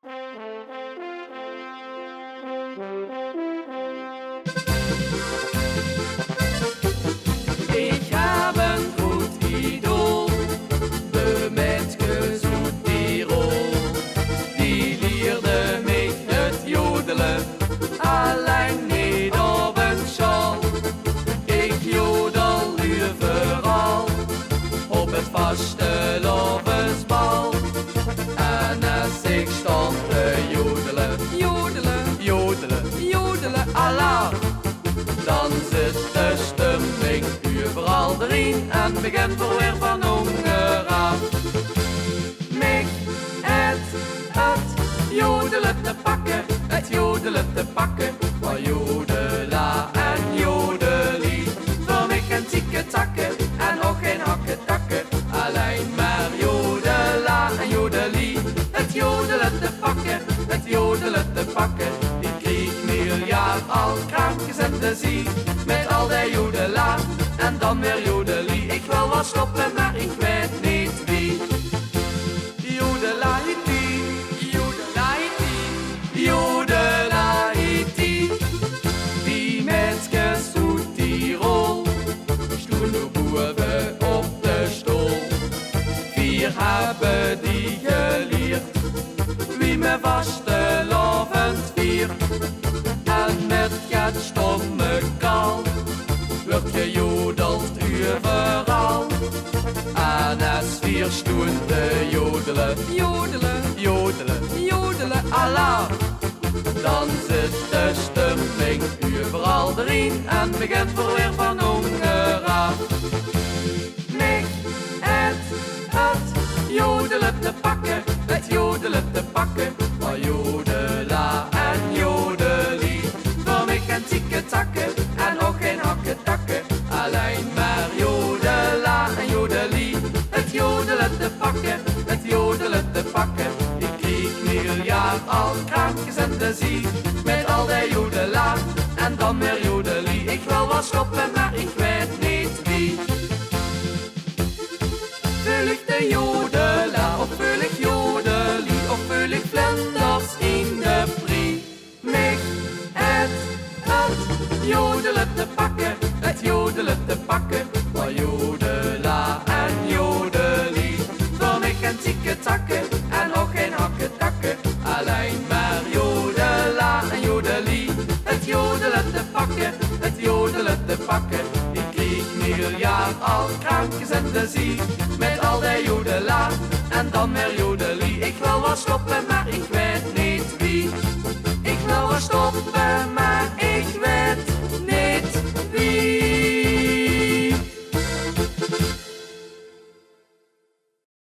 Ich habe ein gut Idol, Bemetke Südtirol. Die leerde mich het jodelen, alleen niet op een school. Ik jodel overal, op het vastelovensbal. En als ik stond te jodelen, Allah, dan zit de stemming overal erin en begint weer van onderaf. Mich het jodelen te pakken, het jodelen te pakken. Van jodela en jodeli, voor mich een tikke takken en ook geen hakken takken. Alleen maar jodela en jodeli, het jodelen te pakken, het jodelen te pakken. Ik kreeg miljard al krankjes en te zien, met al die jodela en dan weer jodeli. Ik wil wel stoppen, maar ik weet niet wie. Jodelaiti, jodelaiti, jodelaiti. Die mensen uit Tirol stonden boven op de stoel. Vier hebben die geleerd, wie me vastelovend viert. En met het stomme kal wordt gejodeld overal. En als vier stoen te jodelen, jodelen, Allah. Dan zit de stemming overal erin en begint weer van onderaf. Mich het jodelen te pakken, het jodelen te pakken. Van jodela en jodeli, voor mich een tikke takken en ook geen hakken takken. Alleen maar jodela en jodeli, het jodelen te pakken, het jodelen te pakken. Ik kreeg miljard al krankjes en te zien, met al die jodela en dan weer jodeli. Ik wil wel stoppen, maar ik weet niet wie. Vul ik de jodela of vul ik jodeli of vul ik vlinders in de prie. Mich het jodelen te pakken, het jodelen te pakken. Van jodela en jodeli, voor mich een tikke takken en ook geen hakken takken. Alleen maar jodela en jodeli, het jodelen te pakken, het jodelen te pakken. Ik kreeg miljard al krankjes en te zien, met al die jodela en dan weer jodeli. Ik wil wel stoppen, maar ik